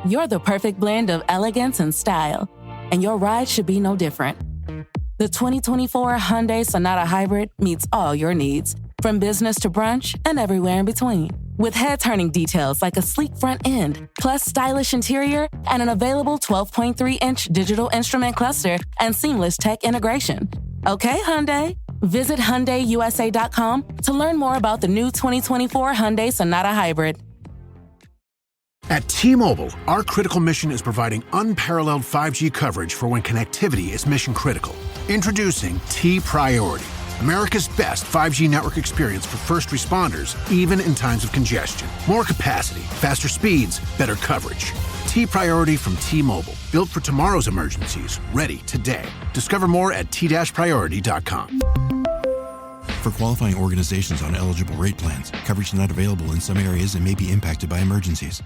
You're the perfect blend of elegance and style, and your ride should be no different. The 2024 Hyundai Sonata Hybrid meets all your needs, from business to brunch and everywhere in between. With head-turning details like a sleek front end, plus stylish interior and an available 12.3-inch digital instrument cluster and seamless tech integration. Okay, Hyundai. Visit HyundaiUSA.com to learn more about the new 2024 Hyundai Sonata Hybrid. At T-Mobile, our critical mission is providing unparalleled 5G coverage for when connectivity is mission critical. Introducing T-Priority, America's best 5G network experience for first responders, even in times of congestion. More capacity, faster speeds, better coverage. T-Priority from T-Mobile, built for tomorrow's emergencies, ready today. Discover more at t-priority.com. For qualifying organizations on eligible rate plans, coverage not available in some areas and may be impacted by emergencies.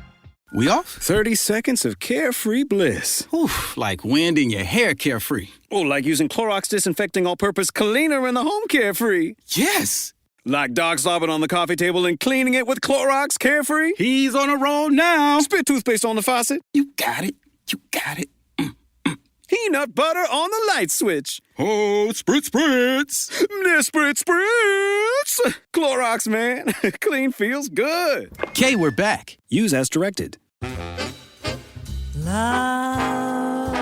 We off? 30 seconds of carefree bliss. Oof, like wind in your hair carefree. Oh, like using Clorox Disinfecting All-Purpose Cleaner in the home carefree. Yes! Like dog slobbing on the coffee table and cleaning it with Clorox Carefree. He's on a roll now. Spit toothpaste on the faucet. You got it. You got it. Peanut butter on the light switch. Oh, spritz, spritz. Spritz, spritz. Clorox, man. Clean feels good. Okay, we're back. Use as directed. Love,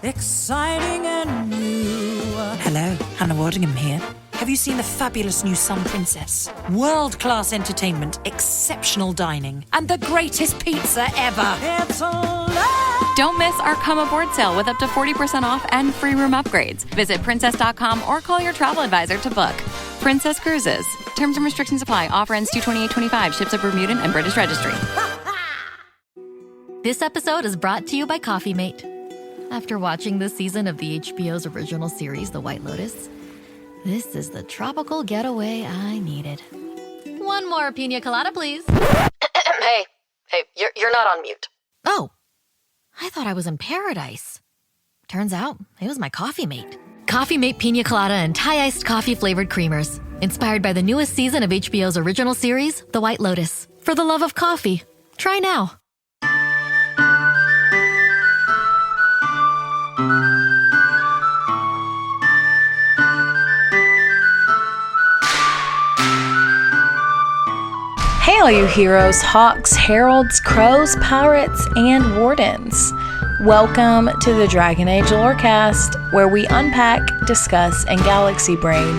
exciting and new. Hello, Hannah Waddingham here. Have you seen the fabulous new Sun Princess? World-class entertainment, exceptional dining, and the greatest pizza ever. It's a Don't miss our Come Aboard sale with up to 40% off and free room upgrades. Visit princess.com or call your travel advisor to book. Princess Cruises. Terms and restrictions apply. Offer ends 2/28/25. Ships at Bermudan and British Registry. This episode is brought to you by Coffee Mate. After watching this season of the HBO's original series, The White Lotus, this is the tropical getaway I needed. One more pina colada, please. Hey, you're not on mute. Oh, I thought I was in paradise. Turns out it was my Coffee Mate. Coffee Mate pina colada and Thai iced coffee flavored creamers. Inspired by the newest season of HBO's original series, The White Lotus. For the love of coffee. Try now. Hey all you heroes, hawks, heralds, crows, pirates, and wardens. Welcome to the Dragon Age Lorecast, where we unpack, discuss, and galaxy brain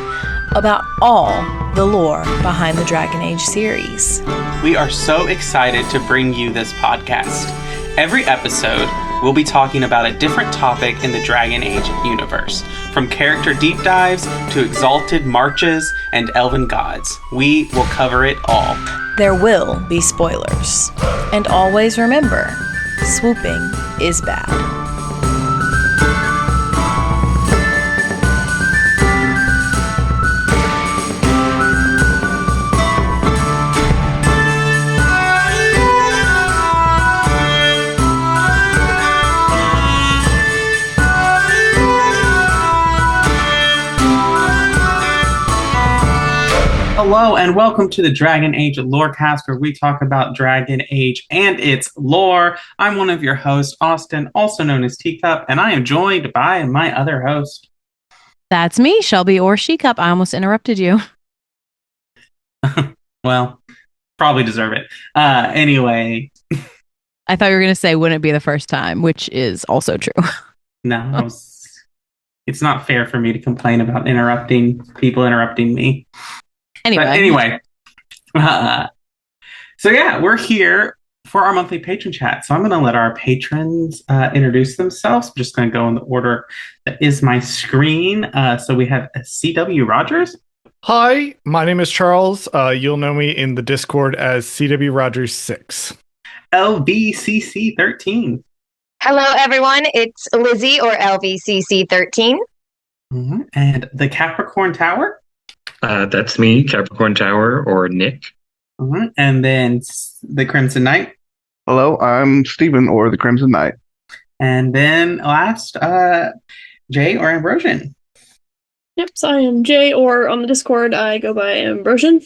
about all the lore behind the Dragon Age series. We are so excited to bring you this podcast. Every episode, we'll be talking about a different topic in the Dragon Age universe, from character deep dives to exalted marches and elven gods. We will cover it all. There will be spoilers. And always remember, swooping is bad. Hello and welcome to the Dragon Age Lorecast, where we talk about Dragon Age and its lore. I'm one of your hosts, Austin, also known as Teacup, and I am joined by my other host. That's me, Shelby or She-Cup. I almost interrupted you. Well, probably deserve it. Anyway. I thought you were going to say, wouldn't it be the first time, which is also true. No, it's not fair for me to complain about people interrupting me. Anyway, so yeah, we're here for our monthly patron chat. So I'm going to let our patrons introduce themselves. I'm just going to go in the order that is my screen. So we have CW Rogers. Hi, my name is Charles. You'll know me in the Discord as CW Rogers 6. LVCC 13. Hello, everyone. It's Lizzie or LVCC 13. Mm-hmm. And the Capricorn Tower. That's me, Capricorn Tower, or Nick. Mm-hmm. And then the Crimson Knight. Hello, I'm Stephen, or the Crimson Knight. And then last, Jay or Ambrosian. Yep, so I am Jay, or on the Discord, I go by Ambrosian.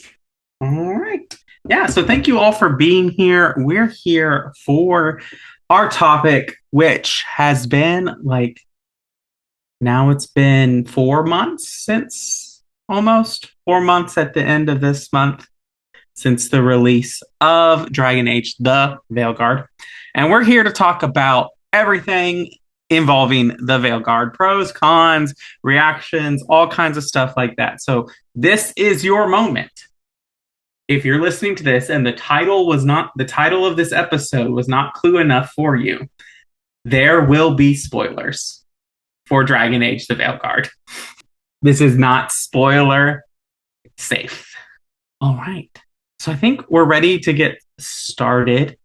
All right. Yeah, so thank you all for being here. We're here for our topic, which has been now it's been 4 months since, almost 4 months at the end of this month, since the release of Dragon Age, the Veilguard. And we're here to talk about everything involving the Veilguard, pros, cons, reactions, all kinds of stuff like that. So this is your moment. If you're listening to this and the title of this episode was not clue enough for you, there will be spoilers for Dragon Age, the Veilguard. This is not spoiler safe. All right. So I think we're ready to get started.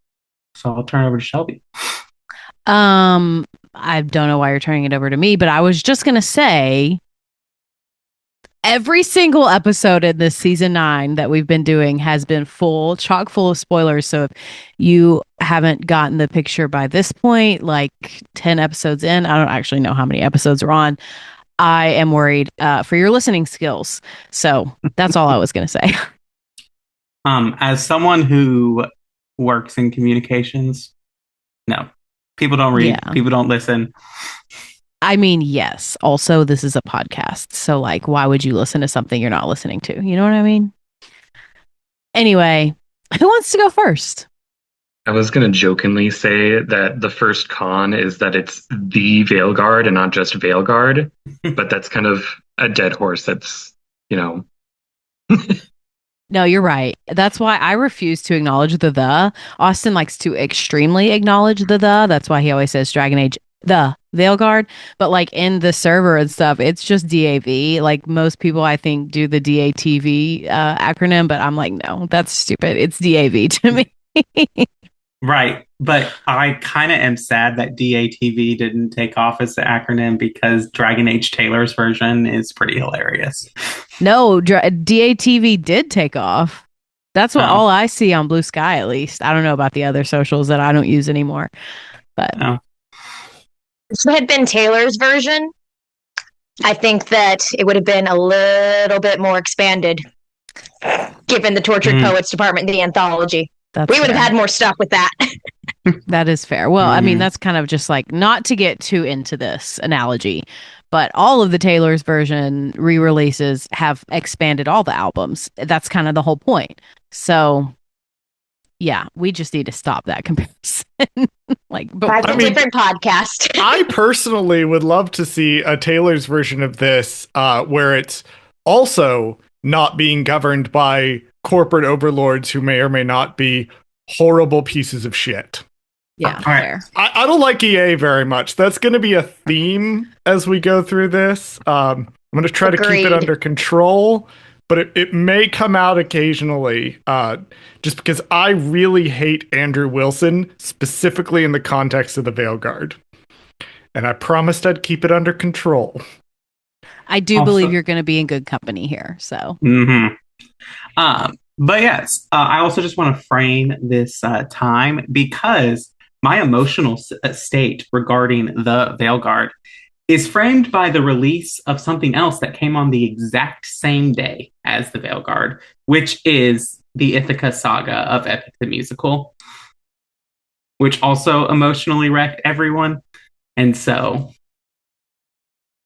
So I'll turn it over to Shelby. I don't know why you're turning it over to me, but I was just going to say every single episode in this season 9 that we've been doing has been chock full of spoilers. So if you haven't gotten the picture by this point, like 10 episodes in, I don't actually know how many episodes are on. I am worried for your listening skills. So that's all I was going to say. As someone who works in communications, no. People don't read. Yeah. People don't listen. I mean, yes. Also, this is a podcast. So, why would you listen to something you're not listening to? You know what I mean? Anyway, who wants to go first? I was going to jokingly say that the first con is that it's the Veilguard and not just Veilguard. But that's kind of a dead horse. That's, No, you're right. That's why I refuse to acknowledge the. Austin likes to extremely acknowledge the. That's why he always says Dragon Age, the Veilguard. But in the server and stuff, it's just DAV. Most people, I think, do the DATV acronym, but I'm like, no, that's stupid. It's DAV to me. Right. But I kind of am sad that DATV didn't take off as the acronym because Dragon Age Taylor's version is pretty hilarious. No, DATV did take off. That's what all I see on Blue Sky, at least. I don't know about the other socials that I don't use anymore. But if it had been Taylor's version, I think that it would have been a little bit more expanded, given the Tortured Poets department in the anthology. We would have had more stuff with that. That is fair. Well, I mean, that's kind of just not to get too into this analogy, but all of the Taylor's version re-releases have expanded all the albums. That's kind of the whole point. So, yeah, we just need to stop that comparison. That's a different podcast. I personally would love to see a Taylor's version of this where it's also not being governed by corporate overlords who may or may not be horrible pieces of shit. Yeah, fair. I don't like EA very much. That's going to be a theme as we go through this. I'm going to try to keep it under control, but it may come out occasionally just because I really hate Andrew Wilson, specifically in the context of the Veilguard. And I promised I'd keep it under control. I do believe you're going to be in good company here. So. Mm-hmm. But yes, I also just want to frame this time because my emotional state regarding the Veilguard is framed by the release of something else that came on the exact same day as the Veilguard, which is the Ithaca saga of Epic the Musical, which also emotionally wrecked everyone. And so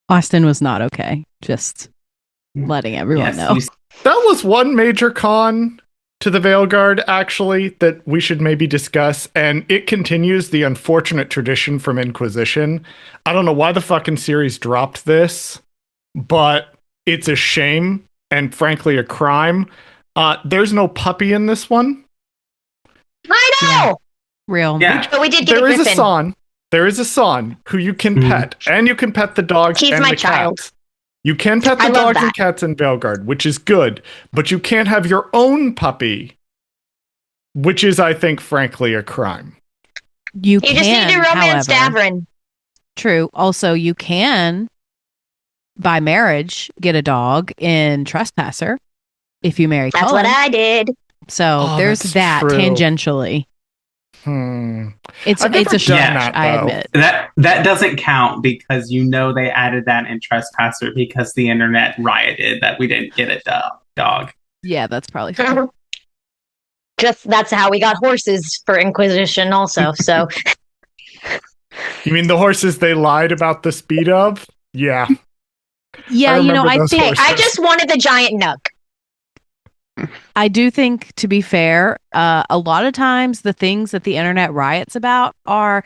Austin was not okay. Just letting everyone know. That was one major con to the Veilguard, actually, that we should maybe discuss, and it continues the unfortunate tradition from Inquisition. I don't know why the fucking series dropped this, but it's a shame, and frankly, a crime. There's no puppy in this one. I know! Yeah. Real. Yeah. But we did get There a is a son. There is a son who you can pet, and you can pet the dogs He's and my the child. cats. You can pet the dogs and cats in Veilguard, which is good, but you can't have your own puppy, which is, I think, frankly, a crime. You just need to romance Davrin. True. Also, you can, by marriage, get a dog in Trespasser if you marry That's Cullen. what I did. So there's that true. tangentially. It's a stretch, I admit. That doesn't count because they added that in Trespasser because the internet rioted that we didn't get a dog. Yeah, that's probably fair. That's how we got horses for Inquisition also. So You mean the horses they lied about the speed of? Yeah. Yeah, I think I just wanted the giant nug. I do think, to be fair, a lot of times the things that the internet riots about are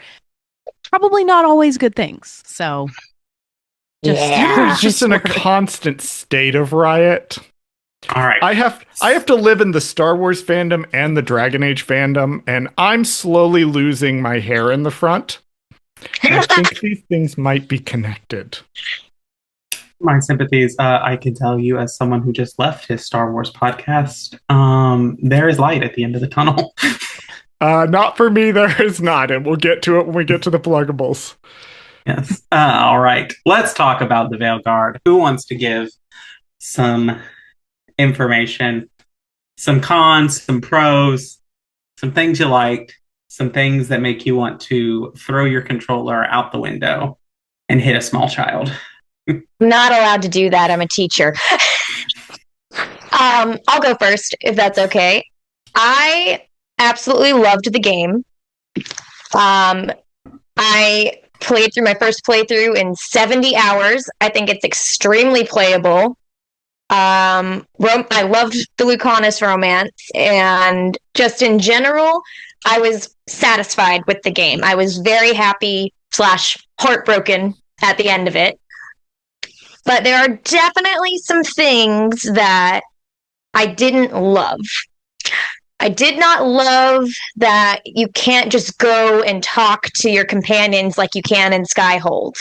probably not always good things. So, it's just in a constant state of riot. All right, I have to live in the Star Wars fandom and the Dragon Age fandom, and I'm slowly losing my hair in the front. I think these things might be connected. My sympathies. I can tell you, as someone who just left his Star Wars podcast, there is light at the end of the tunnel. Not for me, there is not, and we'll get to it when we get to the pluggables. Yes. All right. Let's talk about the Veilguard. Who wants to give some information, some cons, some pros, some things you liked, some things that make you want to throw your controller out the window and hit a small child? I'm not allowed to do that. I'm a teacher. I'll go first, if that's okay. I absolutely loved the game. I played through my first playthrough in 70 hours. I think it's extremely playable. I loved the Lucanus romance, and just in general, I was satisfied with the game. I was very happy / heartbroken at the end of it. But there are definitely some things that I didn't love. I did not love that you can't just go and talk to your companions like you can in Skyhold.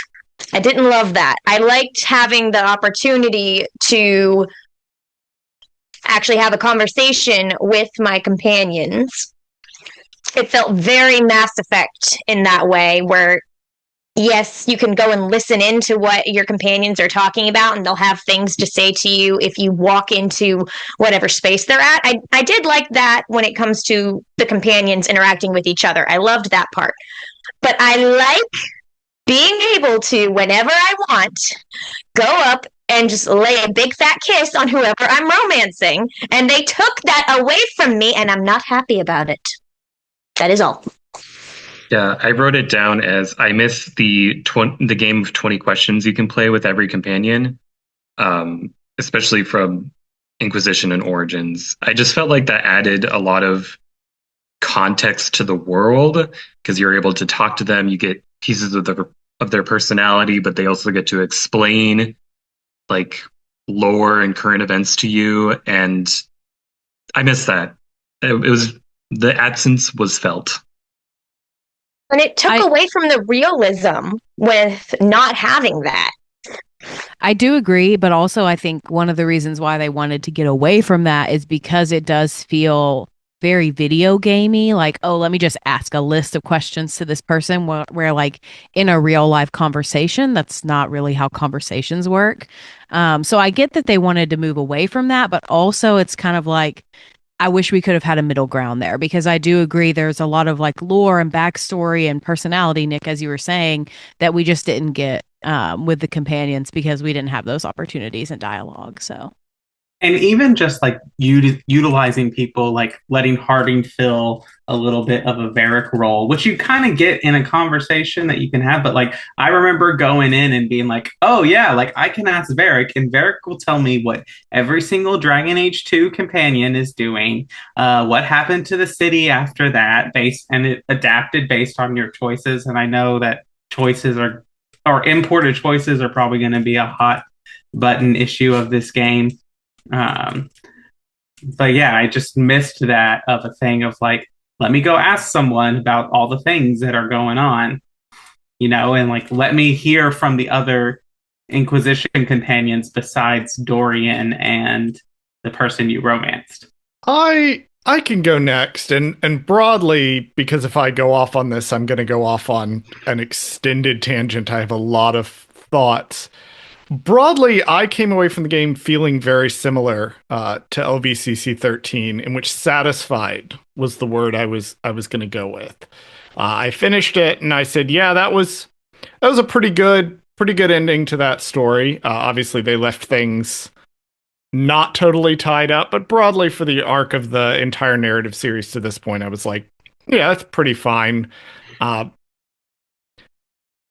I didn't love that. I liked having the opportunity to actually have a conversation with my companions. It felt very Mass Effect in that way, where yes, you can go and listen into what your companions are talking about, and they'll have things to say to you if you walk into whatever space they're at. I did like that when it comes to the companions interacting with each other. I loved that part. But I like being able to, whenever I want, go up and just lay a big fat kiss on whoever I'm romancing. And they took that away from me, and I'm not happy about it. That is all. Yeah, I wrote it down as I miss the game of 20 questions you can play with every companion, especially from Inquisition and Origins. I just felt like that added a lot of context to the world, because you're able to talk to them, you get pieces of their personality, but they also get to explain like lore and current events to you, and I miss that. It was the absence was felt. And it took away from the realism with not having that. I do agree, but also I think one of the reasons why they wanted to get away from that is because it does feel very video gamey. Like, oh, let me just ask a list of questions to this person, where like in a real life conversation, that's not really how conversations work. So I get that they wanted to move away from that, but also it's kind of like, I wish we could have had a middle ground there, because I do agree there's a lot of like lore and backstory and personality, Nick, as you were saying, that we just didn't get with the companions because we didn't have those opportunities in dialogue. So, and even just like utilizing people, like letting Harding fill a little bit of a Varric role, which you kind of get in a conversation that you can have. But like, I remember going in and being like, oh yeah, like I can ask Varric, and Varric will tell me what every single Dragon Age 2 companion is doing, what happened to the city after that, and it adapted based on your choices. And I know that imported choices are probably going to be a hot button issue of this game. But yeah, I just missed that of a thing of like, let me go ask someone about all the things that are going on, and like, let me hear from the other Inquisition companions besides Dorian and the person you romanced. I can go next, and broadly, because if I go off on this, I'm going to go off on an extended tangent. I have a lot of thoughts. Broadly, I came away from the game feeling very similar to LVCC 13, in which satisfied was the word I was going to go with. I finished it and I said, yeah, that was a pretty good ending to that story. Obviously, they left things not totally tied up, but broadly for the arc of the entire narrative series to this point, I was like, yeah, that's pretty fine.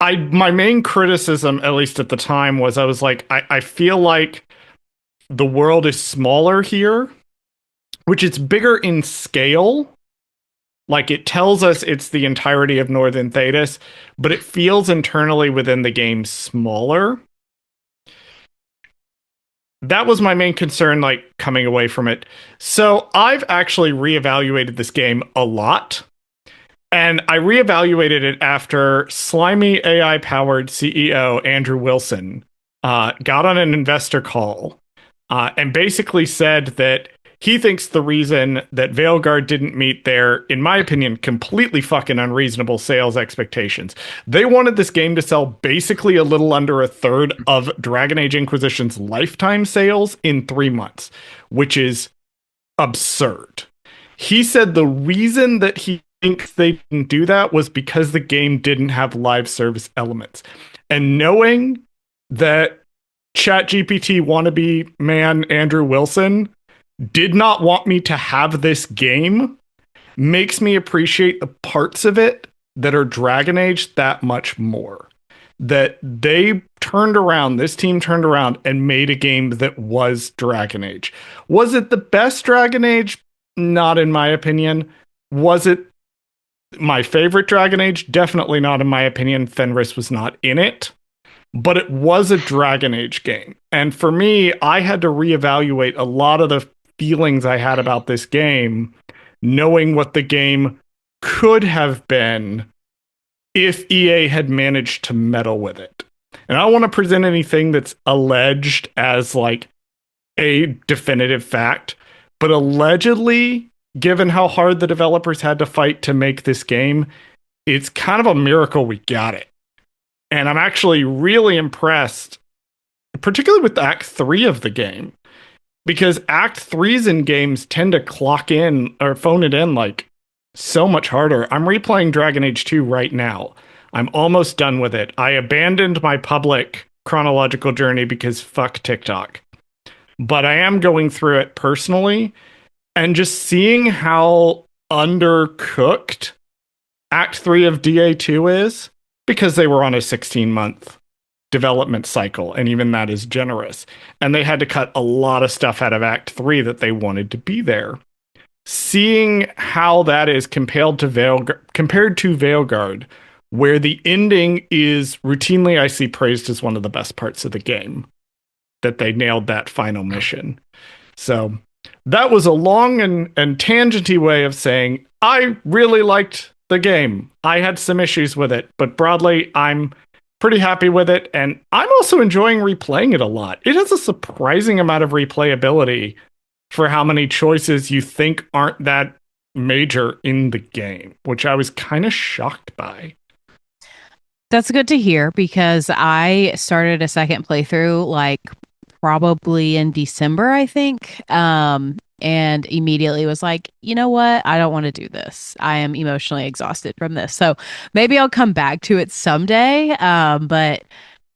my main criticism, at least at the time, was I was like, I feel like the world is smaller here, which it's bigger in scale. Like, it tells us it's the entirety of Northern Thetis, but it feels internally within the game smaller. That was my main concern, like, coming away from it. So I've actually reevaluated this game a lot. And I reevaluated it after slimy AI-powered CEO Andrew Wilson got on an investor call and basically said that he thinks the reason that Veilguard didn't meet their, in my opinion, completely fucking unreasonable sales expectations. They wanted this game to sell basically a little under a third of Dragon Age Inquisition's lifetime sales in 3 months, which is absurd. He said the reason that he thinks they didn't do that was because the game didn't have live service elements. And knowing that ChatGPT wannabe man Andrew Wilson did not want me to have this game makes me appreciate the parts of it that are Dragon Age that much more. That they turned around, this team turned around and made a game that was Dragon Age. Was it the best Dragon Age? Not in my opinion. Was it my favorite Dragon Age? Definitely not in my opinion. Fenris was not in it. But it was a Dragon Age game. And for me, I had to reevaluate a lot of the feelings I had about this game, knowing what the game could have been if EA had managed to meddle with it. And I don't want to present anything that's alleged as like a definitive fact, but allegedly, given how hard the developers had to fight to make this game, it's kind of a miracle we got it. And I'm actually really impressed, particularly with Act 3 of the game, because Act 3s in games tend to clock in or phone it in like so much harder. I'm replaying Dragon Age 2 right now. I'm almost done with it. I abandoned my public chronological journey because fuck TikTok. But I am going through it personally and just seeing how undercooked Act 3 of DA2 is, because they were on a 16-month development cycle, and even that is generous. And they had to cut a lot of stuff out of Act 3 that they wanted to be there. Seeing how that is compared to Veilguard, where the ending is routinely, I see, praised as one of the best parts of the game, that they nailed that final mission. So that was a long and tangenty way of saying I really liked the game. I had some issues with it, but broadly, I'm pretty happy with it, and I'm also enjoying replaying it a lot. It has a surprising amount of replayability for how many choices you think aren't that major in the game, which I was kind of shocked by. That's good to hear, because I started a second playthrough like probably in December, I think. And immediately was like, you know what? I don't want to do this. I am emotionally exhausted from this. So maybe I'll come back to it someday. But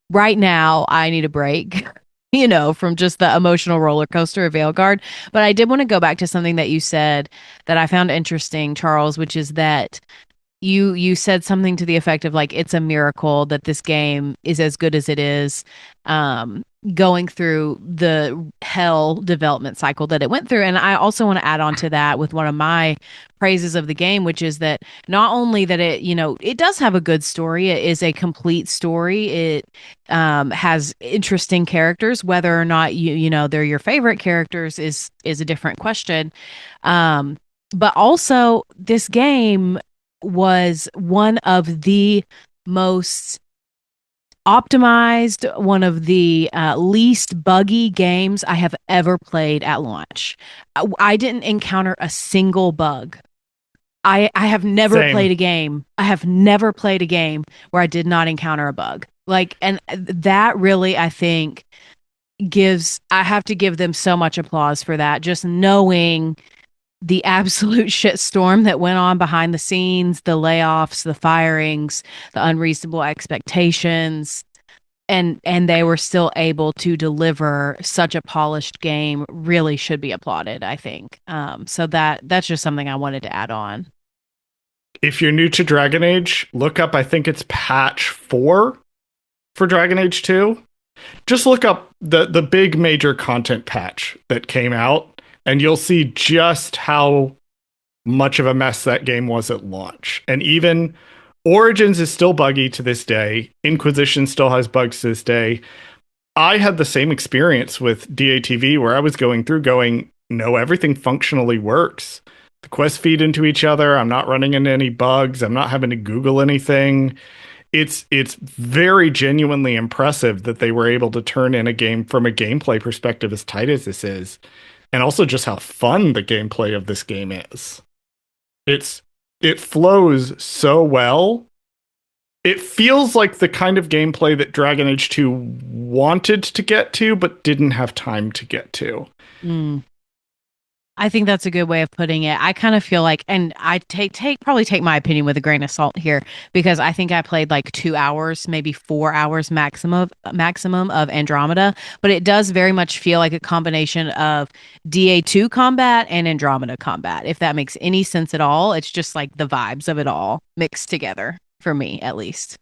right now I need a break, from just the emotional roller coaster of Veilguard. But I did want to go back to something that you said that I found interesting, Charles, which is that you said something to the effect of like, it's a miracle that this game is as good as it is, going through the hell development cycle that it went through. And I also want to add on to that with one of my praises of the game, which is that not only that it, it does have a good story, it is a complete story. It has interesting characters. Whether or not they're your favorite characters is a different question. But also this game was one of the most optimized, one of the least buggy games I have ever played at launch. I didn't encounter a single bug. I have never played a game. I have never played a game where I did not encounter a bug. And that really, I think, I have to give them so much applause for that. Just knowing the absolute shit storm that went on behind the scenes, the layoffs, the firings, the unreasonable expectations, and they were still able to deliver such a polished game really should be applauded, I think. So that's just something I wanted to add on. if you're new to Dragon Age, look up, I think it's patch 4 for Dragon Age 2. Just look up the big major content patch that came out, and you'll see just how much of a mess that game was at launch. And even Origins is still buggy to this day. Inquisition still has bugs to this day. I had the same experience with DATV where I was going, no, everything functionally works. The quests feed into each other. I'm not running into any bugs. I'm not having to Google anything. It's very genuinely impressive that they were able to turn in a game from a gameplay perspective as tight as this is. And also just how fun the gameplay of this game is. It flows so well. It feels like the kind of gameplay that Dragon Age 2 wanted to get to, but didn't have time to get to. I think that's a good way of putting it. I kind of feel like, and I probably take my opinion with a grain of salt here, because I think I played like 2 hours, maybe 4 hours maximum of Andromeda, but it does very much feel like a combination of DA2 combat and Andromeda combat. If that makes any sense at all, it's just like the vibes of it all mixed together for me, at least.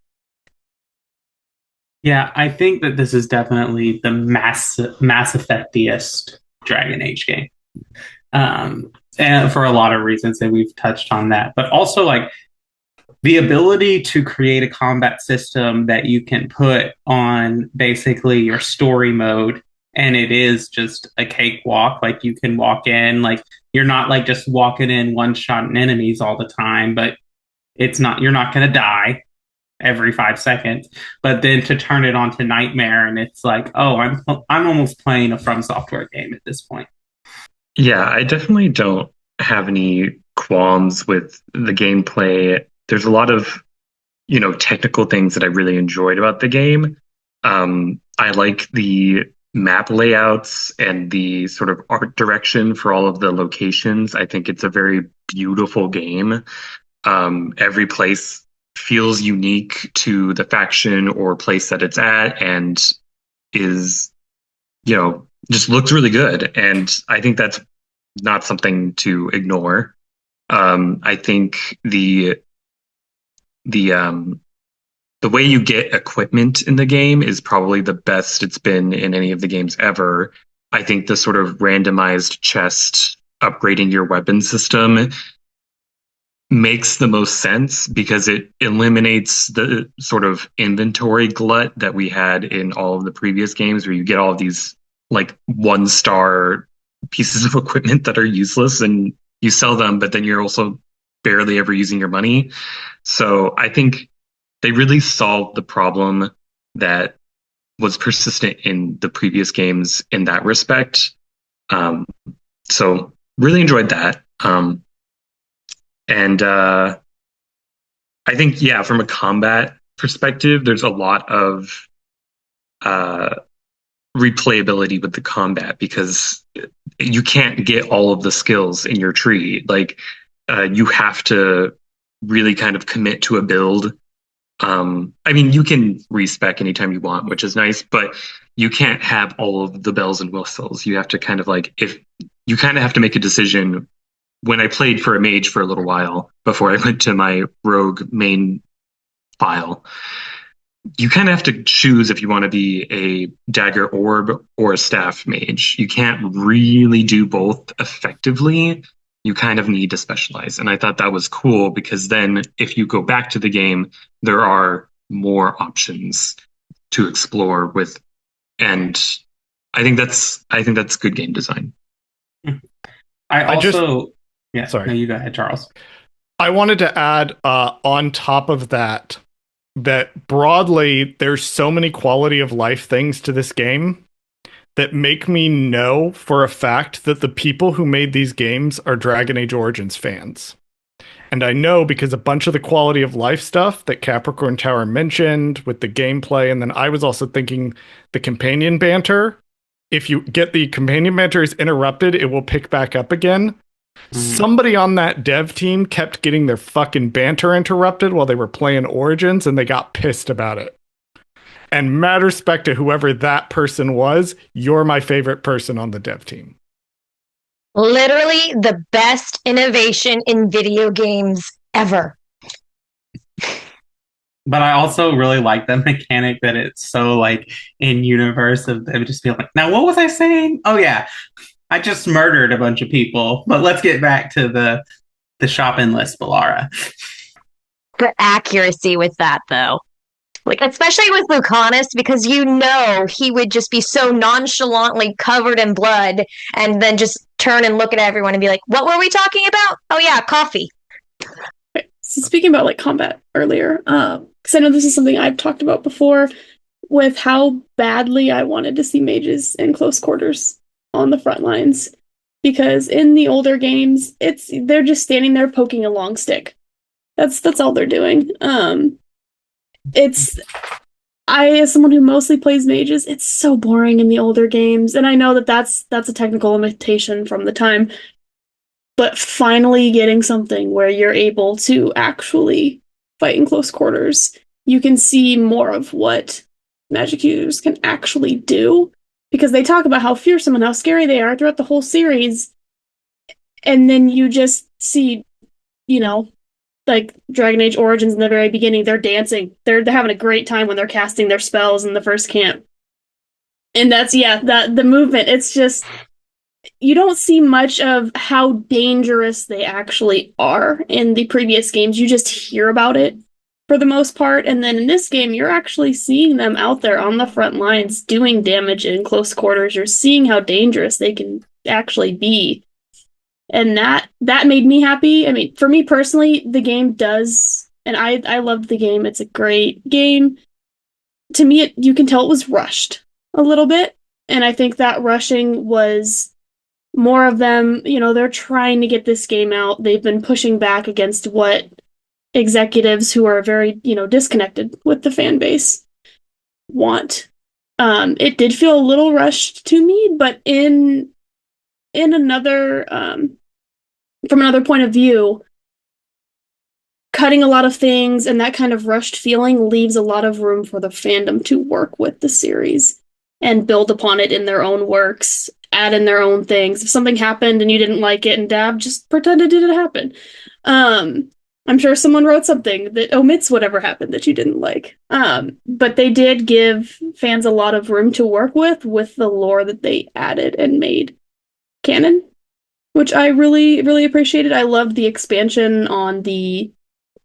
Yeah, I think that this is definitely the Mass Effectiest Dragon Age game. And for a lot of reasons that we've touched on that, but also like the ability to create a combat system that you can put on basically your story mode, and it is just a cakewalk. Like you can walk in, like you're not like just walking in one-shotting enemies all the time, but you're not going to die every 5 seconds. But then to turn it onto Nightmare, and it's like, oh, I'm almost playing a From Software game at this point. Yeah, I definitely don't have any qualms with the gameplay. There's a lot of, technical things that I really enjoyed about the game. I like the map layouts and the sort of art direction for all of the locations. I think it's a very beautiful game. Every place feels unique to the faction or place that it's at, and is, just looks really good. And I think that's not something to ignore. I think the way you get equipment in the game is probably the best it's been in any of the games ever. I think the sort of randomized chest upgrading your weapon system makes the most sense because it eliminates the sort of inventory glut that we had in all of the previous games, where you get all of these like 1-star pieces of equipment that are useless and you sell them, but then you're also barely ever using your money. So I think they really solved the problem that was persistent in the previous games in that respect. So really enjoyed that. And I think, from a combat perspective, there's a lot of replayability with the combat, because you can't get all of the skills in your tree. Like you have to really kind of commit to a build. You can respec anytime you want, which is nice, but you can't have all of the bells and whistles. You have to kind of have to make a decision. When I played for a mage for a little while before I went to my rogue main file, you kind of have to choose if you want to be a dagger orb or a staff mage. You can't really do both effectively. You kind of need to specialize. And I thought that was cool, because then if you go back to the game, there are more options to explore with. And I think that's good game design. Sorry. No, you go ahead, Charles. I wanted to add on top of that broadly, there's so many quality of life things to this game that make me know for a fact that the people who made these games are Dragon Age Origins fans. And I know because a bunch of the quality of life stuff that Capricorn Tower mentioned with the gameplay, and then I was also thinking the companion banter. If you get the companion banter is interrupted, it will pick back up again. Somebody on that dev team kept getting their fucking banter interrupted while they were playing Origins, and they got pissed about it. And mad respect to whoever that person was, you're my favorite person on the dev team. Literally the best innovation in video games ever. But I also really like the mechanic that it's so like in universe of them just being like, now what was I saying? Oh yeah, I just murdered a bunch of people. But let's get back to the shopping list, Balara. The accuracy with that, though. Like, especially with Lucanus, because he would just be so nonchalantly covered in blood and then just turn and look at everyone and be like, what were we talking about? Oh, yeah, coffee. So speaking about like combat earlier, because I know this is something I've talked about before with how badly I wanted to see mages in close quarters on the front lines. Because in the older games, they're just standing there poking a long stick. That's all they're doing. As someone who mostly plays mages, it's so boring in the older games, and I know that's a technical limitation from the time. But finally getting something where you're able to actually fight in close quarters, you can see more of what magic users can actually do. Because they talk about how fearsome and how scary they are throughout the whole series. And then you just see, like Dragon Age Origins in the very beginning, they're dancing. They're having a great time when they're casting their spells in the first camp. And the movement, it's just, you don't see much of how dangerous they actually are in the previous games. You just hear about it for the most part. And then in this game, you're actually seeing them out there on the front lines doing damage in close quarters. You're seeing how dangerous they can actually be. And that made me happy. I mean, for me personally, the game does, and I loved the game. It's a great game. To me, you can tell it was rushed a little bit. And I think that rushing was more of them, they're trying to get this game out. They've been pushing back against what executives who are very, disconnected with the fan base want. It did feel a little rushed to me, but in another, from another point of view, cutting a lot of things and that kind of rushed feeling leaves a lot of room for the fandom to work with the series and build upon it in their own works, add in their own things. If something happened and you didn't like it and dab, just pretend it didn't happen. I'm sure someone wrote something that omits whatever happened that you didn't like. But they did give fans a lot of room to work with the lore that they added and made canon, which I really, really appreciated. I loved the expansion on the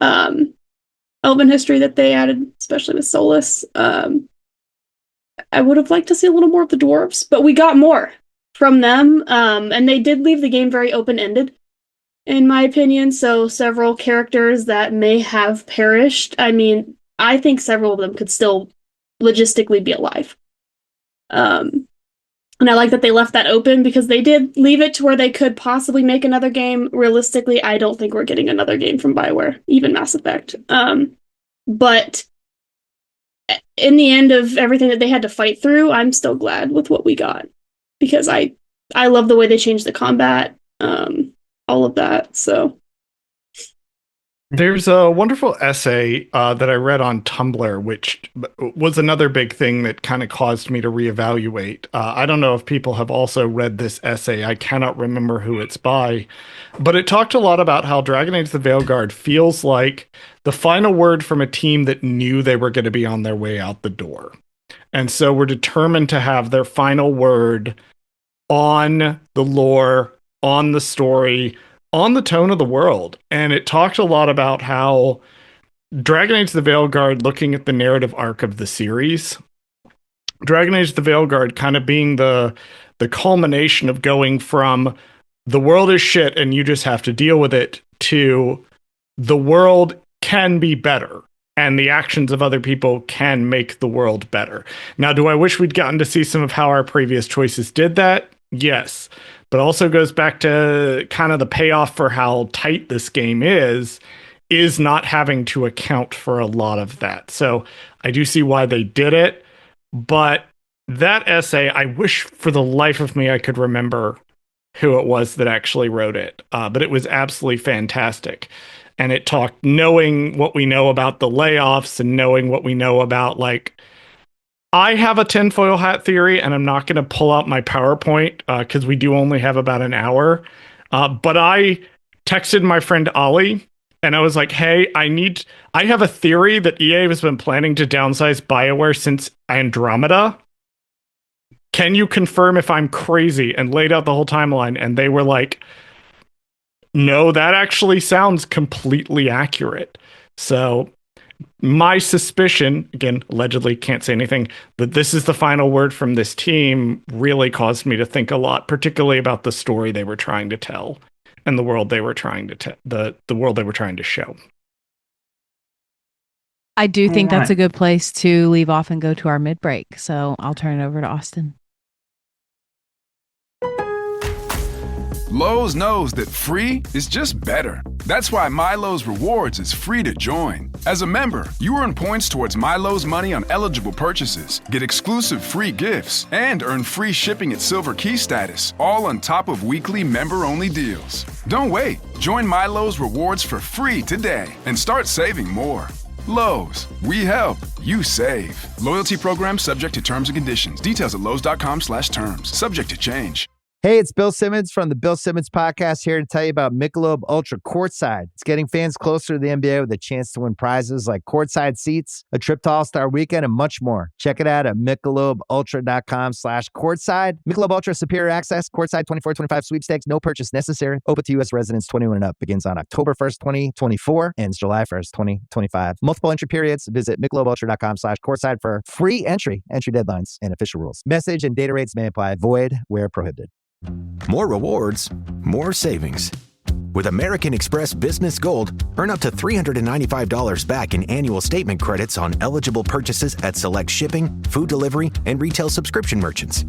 Elven history that they added, especially with Solus. I would have liked to see a little more of the dwarves, but we got more from them. And they did leave the game very open-ended, in my opinion. So several characters that may have perished. I mean, I think several of them could still logistically be alive. And I like that they left that open because they did leave it to where they could possibly make another game. Realistically, I don't think we're getting another game from BioWare, even Mass Effect. But in the end of everything that they had to fight through, I'm still glad with what we got because I love the way they changed the combat, all of that. So there's a wonderful essay that I read on Tumblr, which was another big thing that kind of caused me to reevaluate. I don't know if people have also read this essay. I cannot remember who it's by, but it talked a lot about how Dragon Age the Veilguard feels like the final word from a team that knew they were going to be on their way out the door. And so we're determined to have their final word on the lore, on the story, on the tone of the world. And it talked a lot about how Dragon Age the Veilguard, looking at the narrative arc of the series, Dragon Age the Veilguard kind of being the culmination of going from the world is shit and you just have to deal with it to the world can be better and the actions of other people can make the world better. Now, do I wish we'd gotten to see some of how our previous choices did that? Yes. But also goes back to kind of the payoff for how tight this game is not having to account for a lot of that. So I do see why they did it. But that essay, I wish for the life of me I could remember who it was that actually wrote it. But it was absolutely fantastic. And it talked, knowing what we know about the layoffs and knowing what we know about, like, I have a tinfoil hat theory, and I'm not going to pull out my PowerPoint because we do only have about an hour. But I texted my friend Ollie and I was like, hey, I have a theory that EA has been planning to downsize BioWare since Andromeda. Can you confirm if I'm crazy? And laid out the whole timeline. And they were like, no, that actually sounds completely accurate. So my suspicion, again, allegedly can't say anything, that this is the final word from this team really caused me to think a lot, particularly about the story they were trying to tell and the world they were trying to the world they were trying to show. I do think that's a good place to leave off and go to our mid break. So I'll turn it over to Austin. Lowe's knows that free is just better. That's why MyLowe's Rewards is free to join. As a member, you earn points towards MyLowe's money on eligible purchases, get exclusive free gifts, and earn free shipping at Silver Key status, all on top of weekly member-only deals. Don't wait. Join MyLowe's Rewards for free today and start saving more. Lowe's, we help, you save. Loyalty program subject to terms and conditions. Details at lowes.com/terms. Subject to change. Hey, it's Bill Simmons from the Bill Simmons Podcast here to tell you about Michelob Ultra Courtside. It's getting fans closer to the NBA with a chance to win prizes like courtside seats, a trip to All-Star Weekend, and much more. Check it out at MichelobUltra.com/courtside. Michelob Ultra Superior Access, Courtside 24-25 sweepstakes, no purchase necessary. Open to U.S. residents 21 and up. Begins on October 1st, 2024, ends July 1st, 2025. Multiple entry periods. Visit MichelobUltra.com/courtside for free entry deadlines, and official rules. Message and data rates may apply. Void where prohibited. More rewards, more savings. With American Express Business Gold, earn up to $395 back in annual statement credits on eligible purchases at select shipping, food delivery, and retail subscription merchants.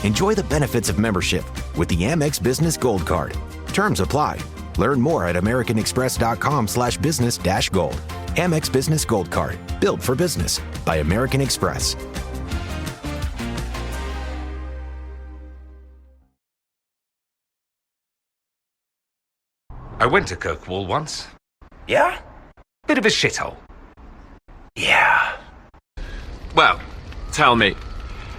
Enjoy the benefits of membership with the Amex Business Gold Card. Terms apply. Learn more at americanexpress.com/business-gold. Amex Business Gold Card. Built for business by American Express. I went to Kirkwall once. Yeah? Bit of a shithole. Yeah. Well, tell me,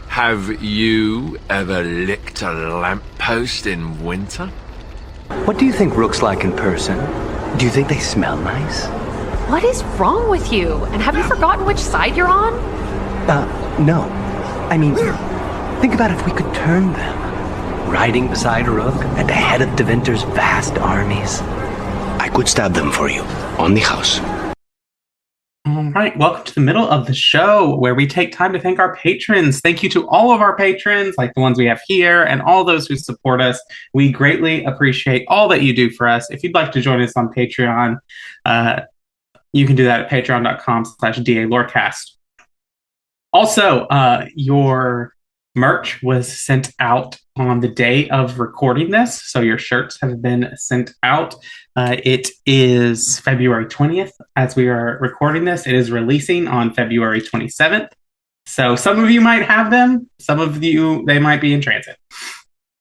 have you ever licked a lamppost in winter? What do you think Rook's like in person? Do you think they smell nice? What is wrong with you? And have you forgotten which side you're on? No. I mean, think about if we could turn them. Riding beside Rook at the head of Devinter's vast armies. I could stab them for you, on the house. All right, welcome to the middle of the show where we take time to thank our patrons. Thank you to all of our patrons, like the ones we have here, and all those who support us. We greatly appreciate all that you do for us. If you'd like to join us on Patreon, you can do that at patreon.com/DALorecast. Also, your merch was sent out on the day of recording this, so your shirts have been sent out. It is February 20th as we are recording this. It is releasing on February 27th. So some of you might have them. Some of you, they might be in transit.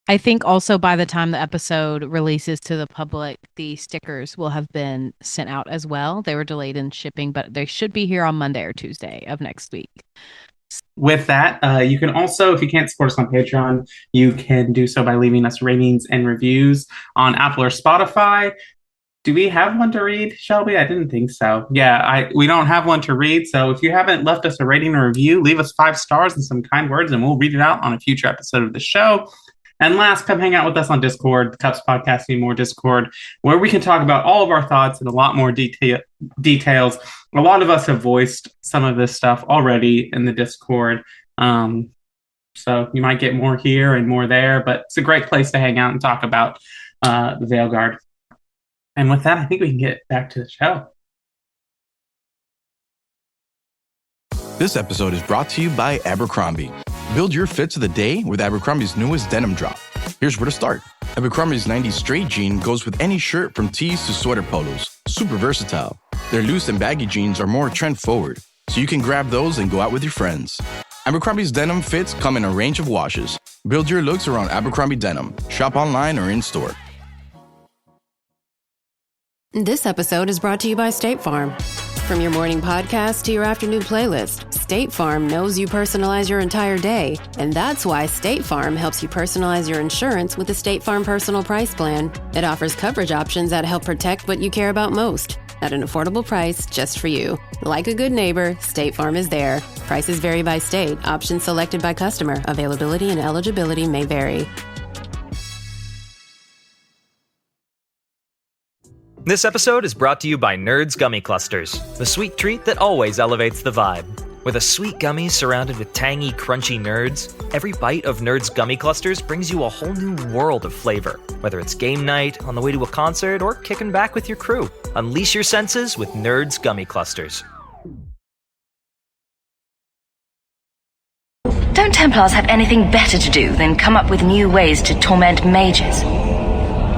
I think also by the time the episode releases to the public, the stickers will have been sent out as well. They were delayed in shipping, but they should be here on Monday or Tuesday of next week. With that, you can also, if you can't support us on Patreon, you can do so by leaving us ratings and reviews on Apple or Spotify. Do we have one to read, Shelby? I didn't think so. Yeah, we don't have one to read. So if you haven't left us a rating or review, leave us 5 stars and some kind words, and we'll read it out on a future episode of the show. And last, come hang out with us on Discord, the Cups Podcasting More Discord, where we can talk about all of our thoughts in a lot more details. A lot of us have voiced some of this stuff already in the Discord. So you might get more here and more there, but it's a great place to hang out and talk about the Veilguard. And with that, I think we can get back to the show. This episode is brought to you by Abercrombie. Build your fits of the day with Abercrombie's newest denim drop. Here's where to start. Abercrombie's 90s straight jean goes with any shirt from tees to sweater polos. Super versatile. Their loose and baggy jeans are more trend forward, so you can grab those and go out with your friends. Abercrombie's denim fits come in a range of washes. Build your looks around Abercrombie denim. Shop online or in-store. This episode is brought to you by State Farm. From your morning podcast to your afternoon playlist, State Farm knows you personalize your entire day, and that's why State Farm helps you personalize your insurance with the State Farm Personal Price Plan. It offers coverage options that help protect what you care about most at an affordable price just for you. Like a good neighbor, State Farm is there. Prices vary by state. Options selected by customer. Availability and eligibility may vary. This episode is brought to you by Nerds Gummy Clusters, the sweet treat that always elevates the vibe. With a sweet gummy surrounded with tangy, crunchy nerds, every bite of Nerds Gummy Clusters brings you a whole new world of flavor. Whether it's game night, on the way to a concert, or kicking back with your crew, unleash your senses with Nerds Gummy Clusters. Don't Templars have anything better to do than come up with new ways to torment mages?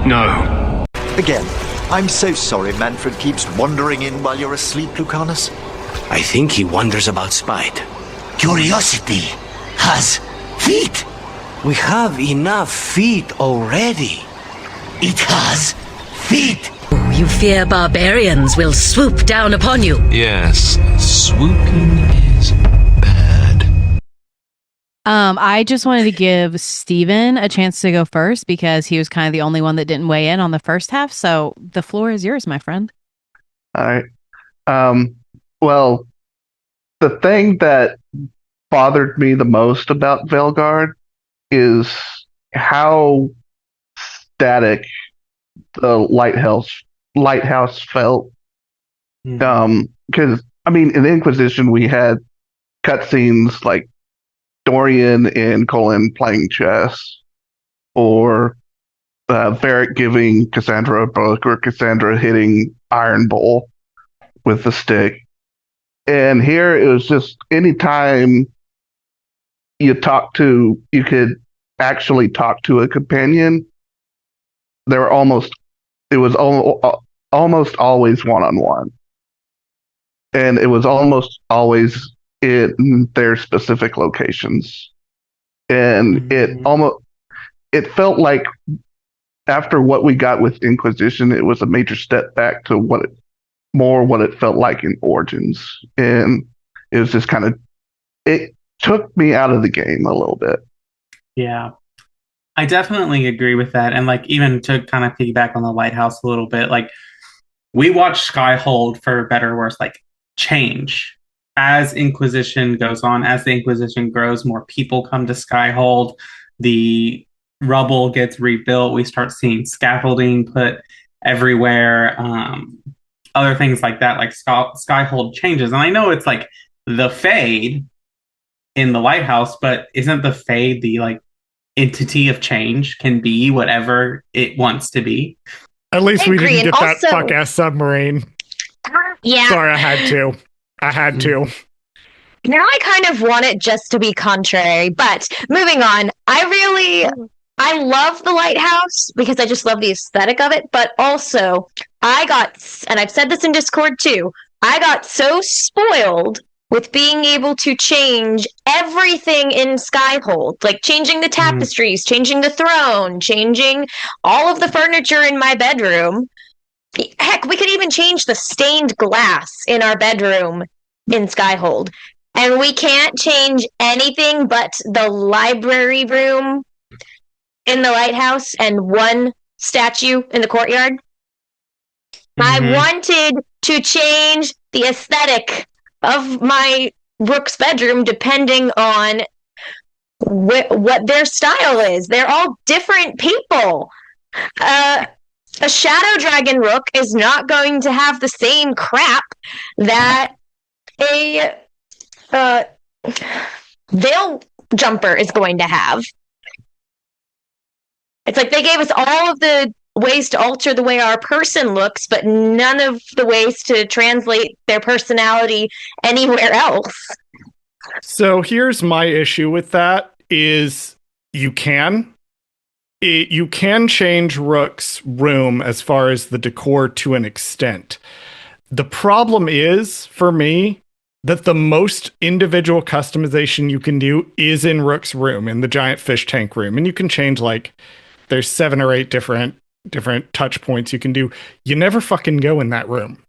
No. Again, I'm so sorry Manfred keeps wandering in while you're asleep, Lucanus. I think he wonders about spite. Curiosity has feet. We have enough feet already. It has feet. You fear barbarians will swoop down upon you. Yes, swooping is I just wanted to give Steven a chance to go first because he was kind of the only one that didn't weigh in on the first half. So the floor is yours, my friend. All right. Well, the thing that bothered me the most about Veilguard is how static the lighthouse felt. Because I mean, in the Inquisition, we had cutscenes like Dorian and Colin playing chess, or Varric giving Cassandra a book, or Cassandra hitting Iron Bull with the stick. And here it was just anytime you could actually talk to a companion, it was almost always one-on-one. And it was almost always in their specific locations. And it felt like after what we got with Inquisition, it was a major step back to what it felt like in Origins. And it was just it took me out of the game a little bit. Yeah, I definitely agree with that. And like, even to kind of piggyback on the lighthouse a little bit, like we watched Skyhold, for better or worse, like change as Inquisition goes on. As the Inquisition grows, more people come to Skyhold, the rubble gets rebuilt, we start seeing scaffolding put everywhere, other things like that, like Skyhold changes. And I know it's like the Fade in the lighthouse, but isn't the Fade the like entity of change, can be whatever it wants to be? At least we didn't get that Also, fuck ass submarine. Yeah. Sorry, I had to. Now I kind of want it just to be contrary, but moving on. I love the lighthouse because I just love the aesthetic of it, but also and I've said this in Discord too, I got so spoiled with being able to change everything in Skyhold, like changing the tapestries, changing the throne, changing all of the furniture in my bedroom. Heck, we could even change the stained glass in our bedroom in Skyhold. And we can't change anything but the library room in the lighthouse and one statue in the courtyard. I wanted to change the aesthetic of my Rook's bedroom depending on what their style is. They're all different people. A Shadow Dragon Rook is not going to have the same crap that a Veil Jumper is going to have. It's like they gave us all of the ways to alter the way our person looks, but none of the ways to translate their personality anywhere else. So here's my issue with that is you can change Rook's room as far as the decor to an extent. The problem is, for me, that the most individual customization you can do is in Rook's room, in the giant fish tank room. And you can change, like, there's 7 or 8 different touch points you can do. You never fucking go in that room.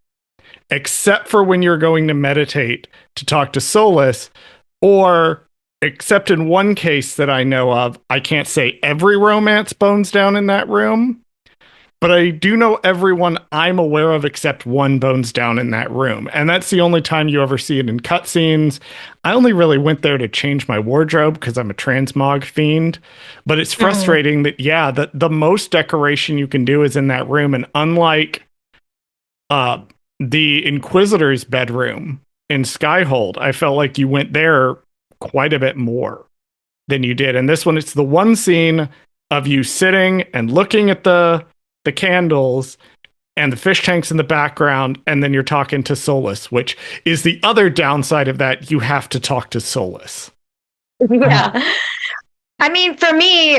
except for when you're going to meditate to talk to Solus, or except in one case that I know of, I can't say every romance bones down in that room, but I do know everyone I'm aware of except one bones down in that room. And that's the only time you ever see it in cutscenes. I only really went there to change my wardrobe because I'm a transmog fiend. But it's frustrating that, the most decoration you can do is in that room. And unlike the Inquisitor's bedroom in Skyhold, I felt like you went there quite a bit more than you did. And this one, it's the one scene of you sitting and looking at the candles and the fish tanks in the background, and then you're talking to Solus, which is the other downside of that. You have to talk to Solus. Yeah. I mean, for me,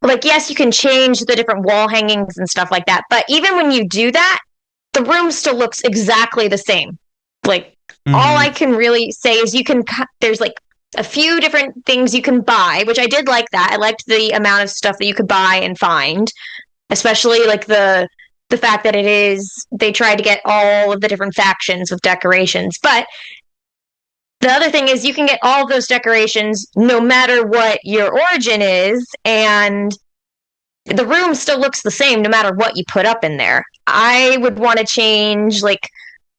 like, yes, you can change the different wall hangings and stuff like that, but even when you do that, the room still looks exactly the same. Like, all I can really say is there's like a few different things you can buy, which I did like that. I liked the amount of stuff that you could buy and find, especially like the fact that they tried to get all of the different factions with decorations. But the other thing is you can get all of those decorations no matter what your origin is, and the room still looks the same no matter what you put up in there. I would want to change, like,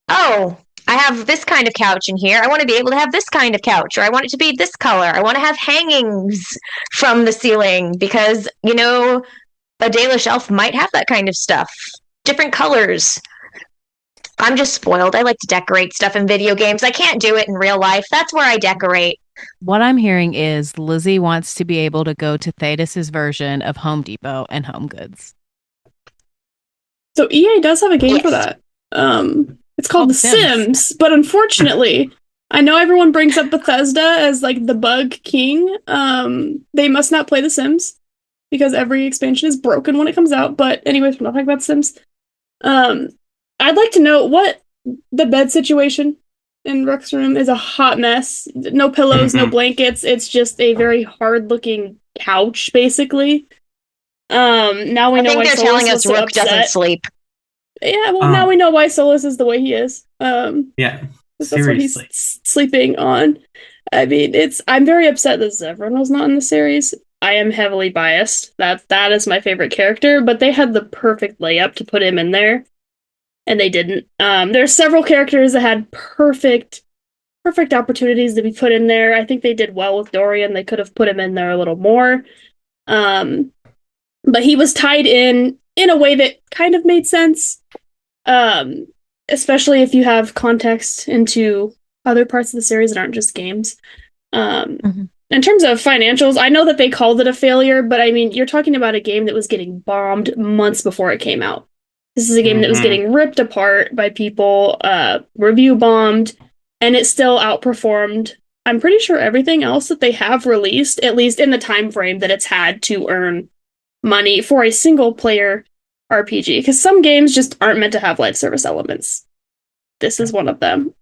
oh, I have this kind of couch in here. I want to be able to have this kind of couch, or I want it to be this color. I want to have hangings from the ceiling because, a Dalish shelf might have that kind of stuff. Different colors. I'm just spoiled. I like to decorate stuff in video games. I can't do it in real life. That's where I decorate. What I'm hearing is Lizzie wants to be able to go to Thetis' version of Home Depot and Home Goods. So EA does have a game for that. It's called The Sims, but unfortunately, I know everyone brings up Bethesda as like the bug king. They must not play The Sims because every expansion is broken when it comes out. But anyways, we're not talking about The Sims. I'd like to know what the bed situation in Rook's room is. A hot mess. No pillows, no blankets. It's just a very hard-looking couch, basically. Now we know why they're Solus telling us was so Rook upset. doesn't sleep. Yeah, well, now we know why Solus is the way he is. Yeah, that's what he's sleeping on. I mean, I'm very upset that Zevran not in the series. I am heavily biased. That is my favorite character, but they had the perfect layup to put him in there, and they didn't. There's several characters that had perfect opportunities to be put in there. I think they did well with Dorian. They could have put him in there a little more. But he was tied in a way that kind of made sense. Especially if you have context into other parts of the series that aren't just games. In terms of financials, I know that they called it a failure, but I mean, you're talking about a game that was getting bombed months before it came out. This is a game that was getting ripped apart by people, review bombed, and it still outperformed, I'm pretty sure, everything else that they have released, at least in the time frame that it's had to earn money for a single player RPG, because some games just aren't meant to have live service elements. This is one of them.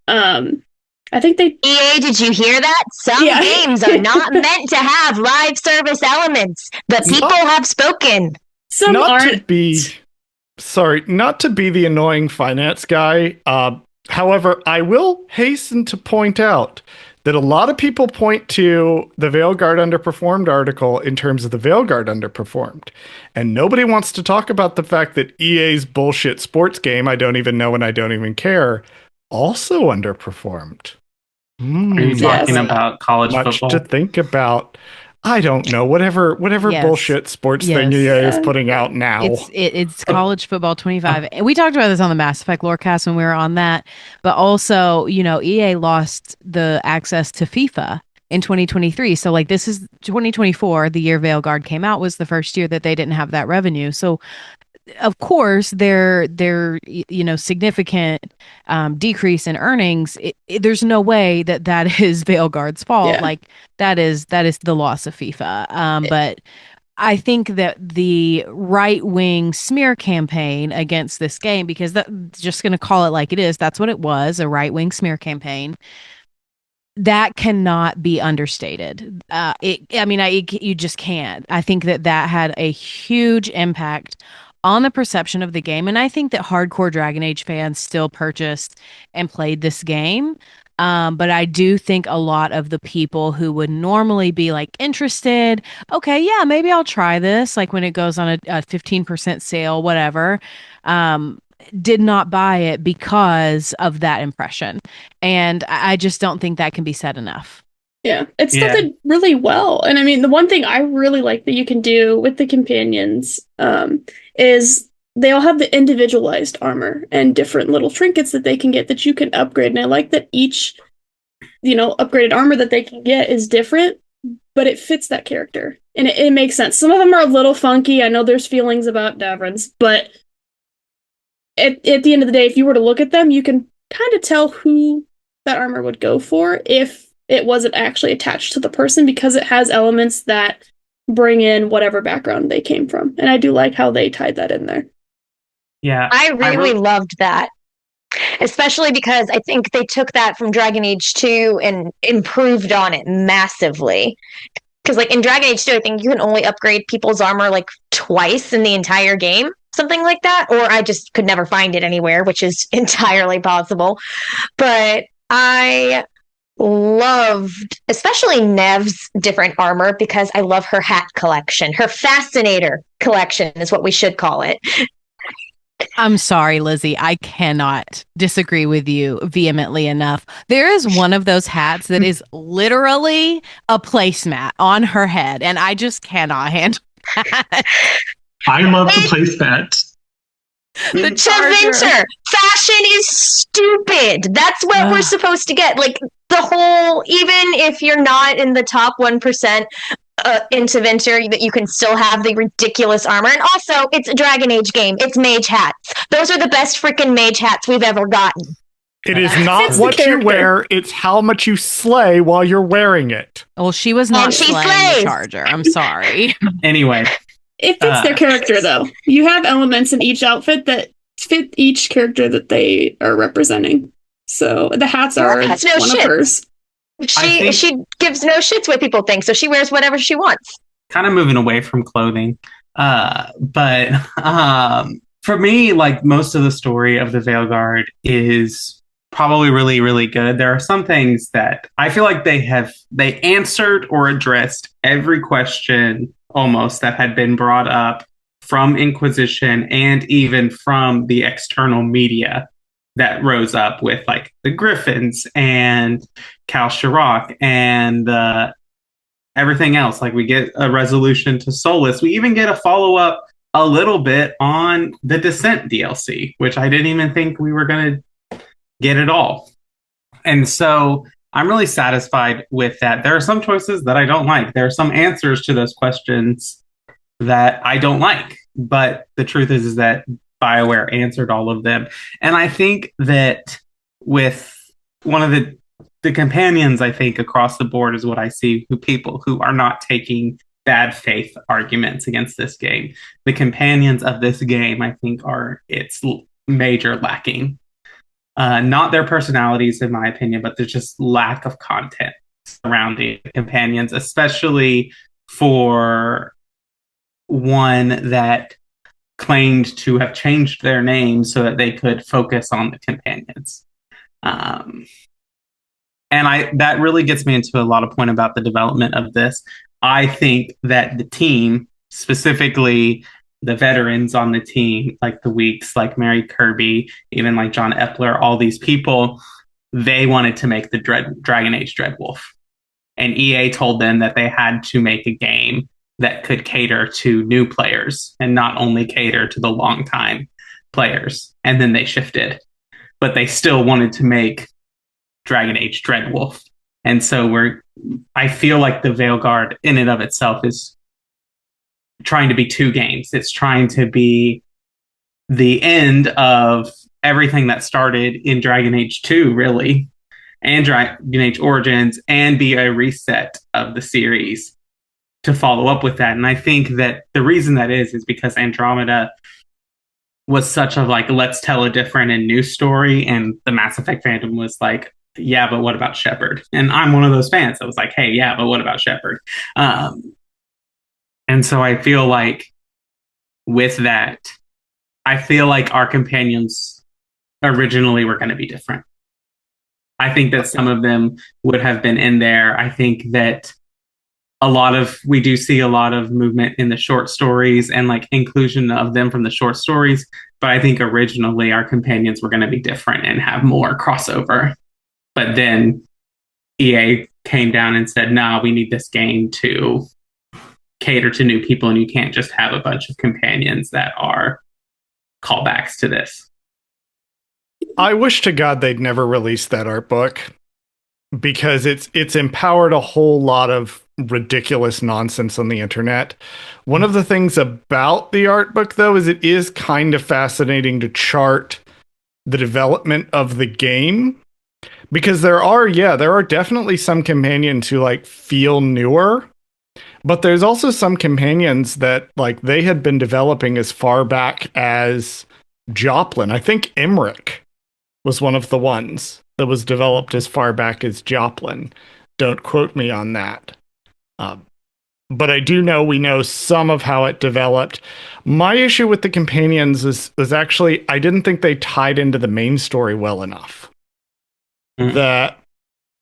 I think EA, did you hear that? Some games are not meant to have live service elements. The people have spoken. Some aren't. Not to be the annoying finance guy. However, I will hasten to point out that a lot of people point to the Veilguard underperformed article in terms of the Veilguard underperformed. And nobody wants to talk about the fact that EA's bullshit sports game, I don't even know and I don't even care, also underperformed. Are you talking about college football? Much to think about. I don't know. Whatever bullshit sports thing EA is putting out now. It's college football 25. And we talked about this on the Mass Effect Lorecast when we were on that. But also, EA lost the access to FIFA in 2023. So like this is 2024, the year Veilguard came out, was the first year that they didn't have that revenue. So of course, their significant decrease in earnings. There's no way that is Veilguard's fault. Yeah. Like that is the loss of FIFA. But I think that the right-wing smear campaign against this game, because that's just going to call it like it is. That's what it was, a right-wing smear campaign. That cannot be understated. You just can't. I think that had a huge impact on the perception of the game. And I think that hardcore Dragon Age fans still purchased and played this game. But I do think a lot of the people who would normally be like interested, okay, yeah, maybe I'll try this, like when it goes on a 15% sale, whatever, did not buy it because of that impression. And I just don't think that can be said enough. Yeah, it's done really well. And I mean, the one thing I really like that you can do with the companions is they all have the individualized armor and different little trinkets that they can get that you can upgrade. And I like that each, upgraded armor that they can get is different, but it fits that character. And it makes sense. Some of them are a little funky. I know there's feelings about Davrin's, but at the end of the day, if you were to look at them, you can kind of tell who that armor would go for if it wasn't actually attached to the person, because it has elements that bring in whatever background they came from. And I do like how they tied that in there. Yeah. I really loved that. Especially because I think they took that from Dragon Age 2 and improved on it massively. Because like in Dragon Age 2, I think you can only upgrade people's armor like twice in the entire game. Something like that. Or I just could never find it anywhere, which is entirely possible. But I loved especially Nev's different armor because I love her hat collection. Her fascinator collection is what we should call it. I'm sorry, Lizzie. I cannot disagree with you vehemently enough. There is one of those hats that is literally a placemat on her head, and I just cannot handle that. I love the placemat. The Tevinter fashion is stupid. That's what we're supposed to get. Like the whole, even if you're not in the top 1% into Tevinter, that you can still have the ridiculous armor. And also, it's a Dragon Age game. It's mage hats. Those are the best freaking mage hats we've ever gotten. It is not what you wear; it's how much you slay while you're wearing it. Well, she was not slaying the Charger. I'm sorry. Anyway. It fits their character, though. You have elements in each outfit that fit each character that they are representing. So the hats are one of hers. She gives no shits what people think, so she wears whatever she wants. Kind of moving away from clothing. But for me, like most of the story of the Veilguard is probably really, really good. There are some things that I feel like they answered or addressed every question almost that had been brought up from Inquisition and even from the external media that rose up with like the Griffins and Cal Shirok and everything else. Like we get a resolution to Solus. We even get a follow-up a little bit on the Descent DLC, which I didn't even think we were going to get at all. And so I'm really satisfied with that. There are some choices that I don't like. There are some answers to those questions that I don't like. But the truth is that BioWare answered all of them. And I think that with one of the companions, I think across the board is what I see with people who are not taking bad faith arguments against this game. The companions of this game, I think, are its major lacking. Not their personalities, in my opinion, but there's just lack of content surrounding companions, especially for one that claimed to have changed their name so that they could focus on the companions. And that really gets me into a lot of point about the development of this. I think that the team, specifically the veterans on the team, like the Weeks, like Mary Kirby, even like John Epler, all these people, they wanted to make the Dragon Age Dreadwolf. And EA told them that they had to make a game that could cater to new players and not only cater to the longtime players. And then they shifted. But they still wanted to make Dragon Age Dreadwolf. And so I feel like the Veilguard in and of itself is trying to be two games. It's trying to be the end of everything that started in Dragon Age 2, really, and Dragon Age Origins, and be a reset of the series to follow up with that. And I think that the reason that is because Andromeda was such a like, let's tell a different and new story. And the Mass Effect fandom was like, yeah, but what about Shepard? And I'm one of those fans that was like, hey, yeah, but what about Shepard? And so I feel like with that, I feel like our companions originally were going to be different. I think that some of them would have been in there. I think that we do see a lot of movement in the short stories and like inclusion of them from the short stories. But I think originally our companions were going to be different and have more crossover. But then EA came down and said, no, we need this game to cater to new people, and you can't just have a bunch of companions that are callbacks to this. I wish to God they'd never released that art book, because it's empowered a whole lot of ridiculous nonsense on the internet. One of the things about the art book, though, is it is kind of fascinating to chart the development of the game, because there are definitely some companions who like feel newer, but there's also some companions that like they had been developing as far back as Joplin. I think Emmerich was one of the ones that was developed as far back as Joplin. Don't quote me on that. But I do know we know some of how it developed. My issue with the companions was actually, I didn't think they tied into the main story well enough. That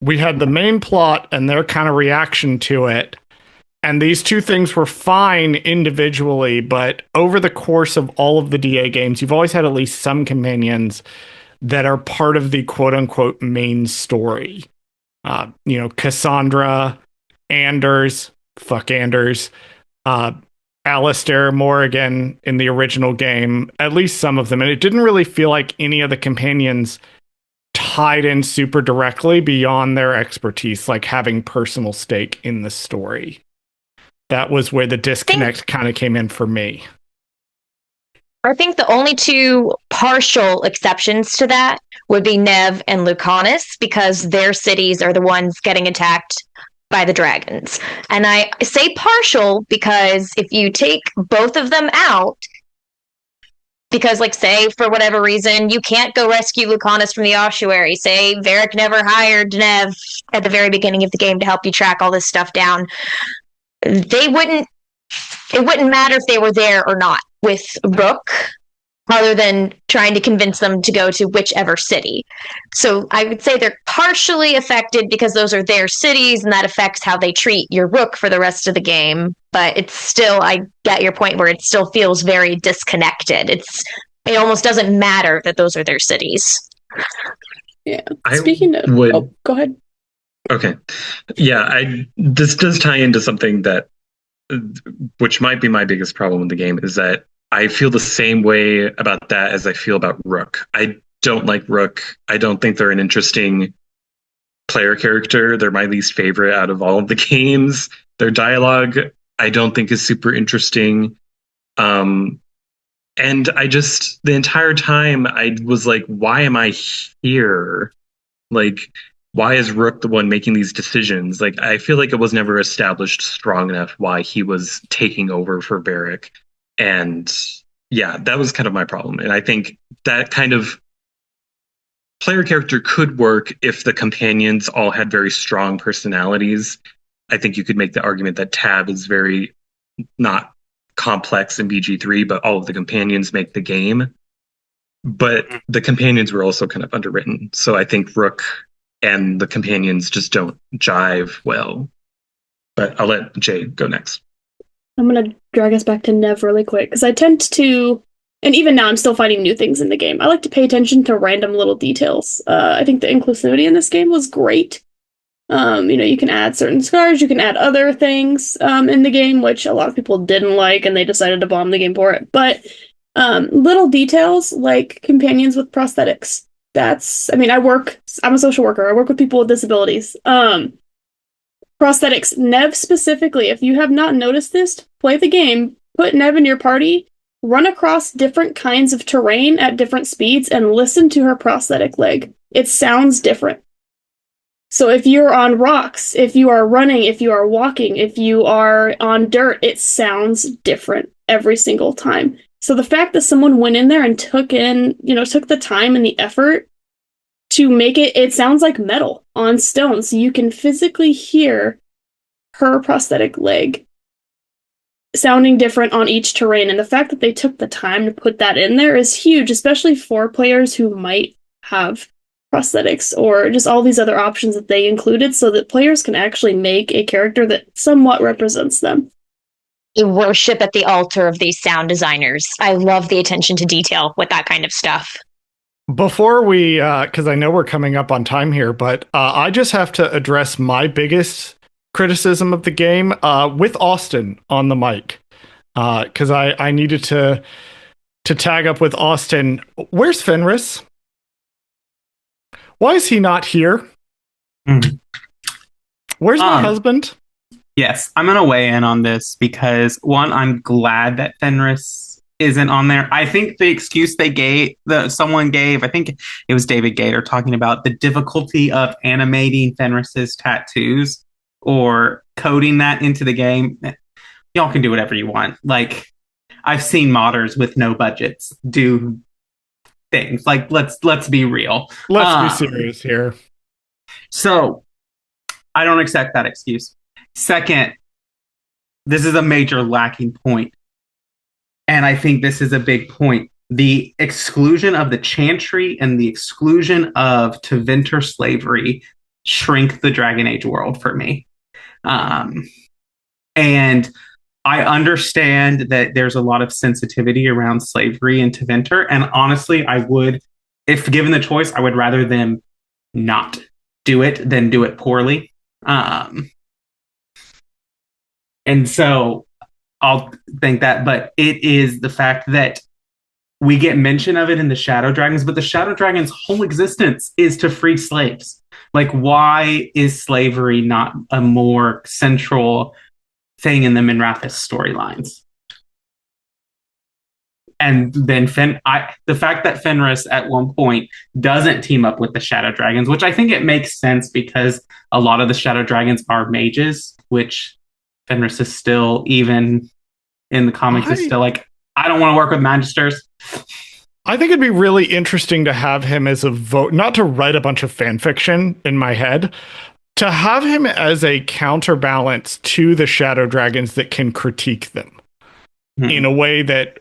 we had the main plot and their kind of reaction to it, and these two things were fine individually, but over the course of all of the DA games, you've always had at least some companions that are part of the quote-unquote main story. Cassandra, Anders, Alistair, Morrigan in the original game, at least some of them. And it didn't really feel like any of the companions tied in super directly beyond their expertise, like having personal stake in the story. That was where the disconnect kind of came in for me. I think the only two partial exceptions to that would be Nev and Lucanus, because their cities are the ones getting attacked by the dragons. And I say partial because if you take both of them out, because, like, say, for whatever reason, you can't go rescue Lucanus from the ossuary. Say, Varric never hired Nev at the very beginning of the game to help you track all this stuff down. It wouldn't matter if they were there or not with Rook, other than trying to convince them to go to whichever city. So I would say they're partially affected because those are their cities, and that affects how they treat your Rook for the rest of the game. But it's still, I get your point where it still feels very disconnected. It almost doesn't matter that those are their cities. Yeah. Speaking of, go ahead. Okay. Yeah, this does tie into something that, which might be my biggest problem with the game, is that I feel the same way about that as I feel about Rook. I don't like Rook. I don't think they're an interesting player character. They're my least favorite out of all of the games. Their dialogue, I don't think is super interesting. And I just, the entire time I was like, why am I here? Like, why is Rook the one making these decisions? Like, I feel like it was never established strong enough why he was taking over for Varric. And yeah, that was kind of my problem. And I think that kind of player character could work if the companions all had very strong personalities. I think you could make the argument that Tab is very not complex in BG3, but all of the companions make the game. But the companions were also kind of underwritten. So I think Rook and the companions just don't jive well. But I'll let Jay go next. I'm going to drag us back to Nev really quick, because I tend to, and even now I'm still finding new things in the game. I like to pay attention to random little details. I think the inclusivity in this game was great. You can add certain scars, you can add other things in the game, which a lot of people didn't like, and they decided to bomb the game for it. But little details like companions with prosthetics. I'm a social worker. I work with people with disabilities. Prosthetics. Nev specifically, if you have not noticed this, play the game, put Nev in your party, run across different kinds of terrain at different speeds, and listen to her prosthetic leg. It sounds different. So if you're on rocks, if you are running, if you are walking, if you are on dirt, it sounds different every single time. So the fact that someone went in there and took the time and the effort to make it sounds like metal on stone. So you can physically hear her prosthetic leg sounding different on each terrain. And the fact that they took the time to put that in there is huge, especially for players who might have prosthetics or just all these other options that they included so that players can actually make a character that somewhat represents them. You worship at the altar of these sound designers. I love the attention to detail with that kind of stuff. Before we, because I know we're coming up on time here, but I just have to address my biggest criticism of the game with Austin on the mic, because I needed to tag up with Austin. Where's Fenris? Why is he not here? Where's my husband? Yes, I'm going to weigh in on this because, one, I'm glad that Fenris isn't on there. I think the excuse someone gave, I think it was David Gator talking about the difficulty of animating Fenris's tattoos or coding that into the game. Y'all can do whatever you want. Like, I've seen modders with no budgets do things. Like, let's be real. Let's be serious here. So, I don't accept that excuse. Second, this is a major lacking point. And I think this is a big point. The exclusion of the Chantry and the exclusion of Tevinter slavery shrink the Dragon Age world for me. And I understand that there's a lot of sensitivity around slavery in Tevinter. And honestly, I would, if given the choice, I would rather them not do it than do it poorly. And so I'll think that, but it is the fact that we get mention of it in the Shadow Dragons, but the Shadow Dragons' whole existence is to free slaves. Like, why is slavery not a more central thing in the Minrathous storylines? And then the fact that Fenris at one point doesn't team up with the Shadow Dragons, which I think it makes sense because a lot of the Shadow Dragons are mages, which Fenris is still, even in the comics, is still like, I don't want to work with magisters. I think it'd be really interesting to have him as a vote, not to write a bunch of fan fiction in my head, to have him as a counterbalance to the Shadow Dragons that can critique them in a way that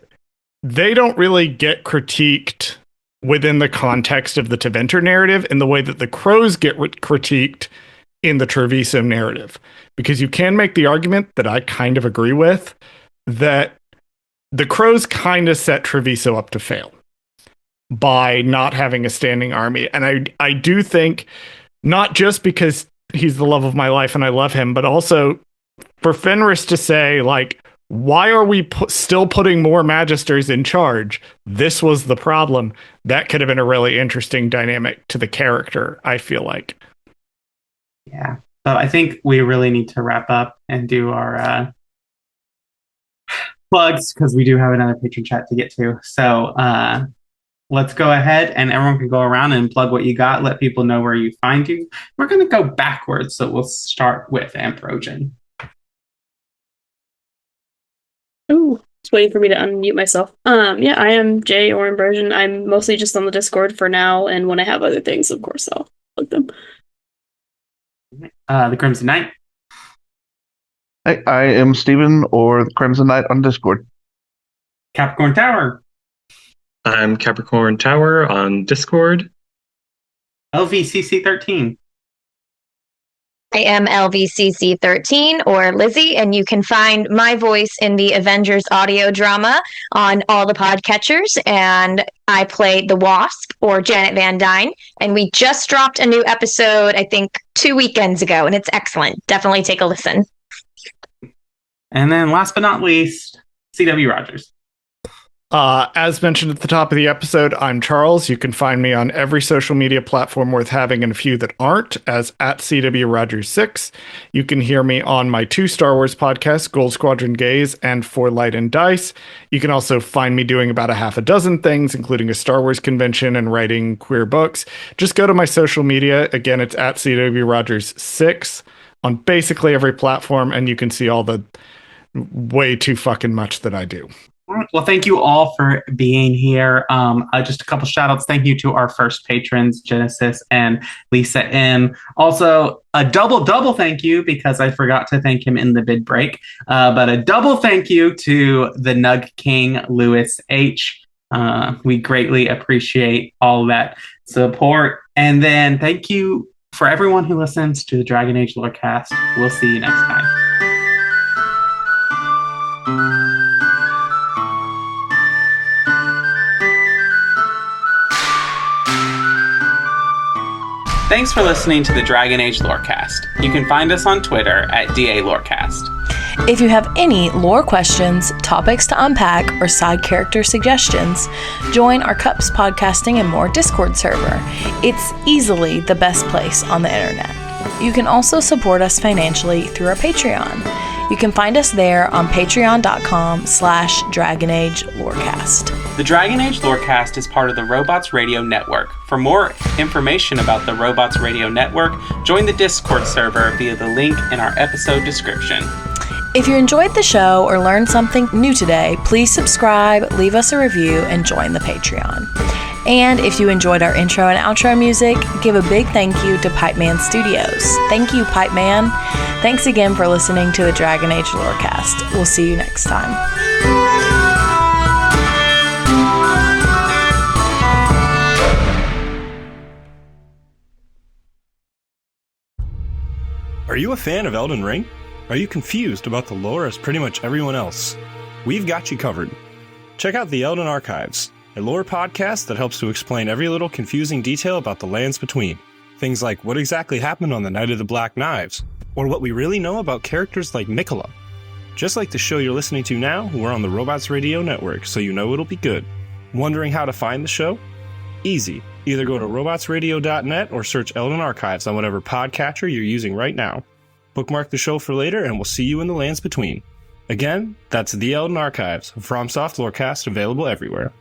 they don't really get critiqued within the context of the Tevinter narrative in the way that the Crows get critiqued in the Treviso narrative. Because you can make the argument that I kind of agree with, that the Crows kind of set Treviso up to fail by not having a standing army. And I do think, not just because he's the love of my life and I love him, but also for Fenris to say, like, why are we still putting more magisters in charge? This was the problem. That could have been a really interesting dynamic to the character, I feel like. Yeah. But I think we really need to wrap up and do our plugs, because we do have another patron chat to get to. So let's go ahead and everyone can go around and plug what you got. Let people know where you find you. We're going to go backwards. So we'll start with Ambrogen. Ooh, just waiting for me to unmute myself. Yeah, I am Jay or Ambrosion. I'm mostly just on the Discord for now, and when I have other things, of course, I'll plug them. The Crimson Knight. I am Steven or the Crimson Knight on Discord. Capricorn Tower. I'm Capricorn Tower on Discord. LVCC13. I am LVCC13 or Lizzie, and you can find my voice in the Avengers audio drama on all the podcatchers. And I played the Wasp or Janet Van Dyne. And we just dropped a new episode, I think, 2 weekends ago, and it's excellent. Definitely take a listen. And then last but not least, CW Rogers. As mentioned at the top of the episode, I'm Charles. You can find me on every social media platform worth having and a few that aren't as at CW Rogers 6. You can hear me on my 2 Star Wars podcasts, Gold Squadron Gaze and For Light and Dice. You can also find me doing about a half a dozen things, including a Star Wars convention and writing queer books. Just go to my social media. Again, it's at CW Rogers 6 on basically every platform, and you can see all the way too fucking much that I do. All right. Well, thank you all for being here. Just a couple shout outs. Thank you to our first patrons, Genesis and Lisa M. Also, a double thank you because I forgot to thank him in the bid break. But a double thank you to the Nug King, Lewis H. We greatly appreciate all that support. And then thank you for everyone who listens to the Dragon Age Lorecast. We'll see you next time. Thanks for listening to the Dragon Age Lorecast. You can find us on Twitter at DALorecast. If you have any lore questions, topics to unpack, or side character suggestions, join our Cups Podcasting and More Discord server. It's easily the best place on the internet. You can also support us financially through our Patreon. You can find us there on patreon.com/DragonAgeLorecast. The Dragon Age Lorecast is part of the Robots Radio Network. For more information about the Robots Radio Network, join the Discord server via the link in our episode description. If you enjoyed the show or learned something new today, please subscribe, leave us a review, and join the Patreon. And if you enjoyed our intro and outro music, give a big thank you to Pipeman Studios. Thank you, Pipeman. Thanks again for listening to the Dragon Age Lorecast. We'll see you next time. Are you a fan of Elden Ring? Are you confused about the lore as pretty much everyone else? We've got you covered. Check out the Elden Archives, a lore podcast that helps to explain every little confusing detail about the lands between. Things like what exactly happened on the Night of the Black Knives, or what we really know about characters like Mikola. Just like the show you're listening to now, we're on the Robots Radio Network, so you know it'll be good. Wondering how to find the show? Easy. Either go to robotsradio.net or search Elden Archives on whatever podcatcher you're using right now. Bookmark the show for later, and we'll see you in the lands between. Again, that's The Elden Archives, a FromSoft Lorecast available everywhere.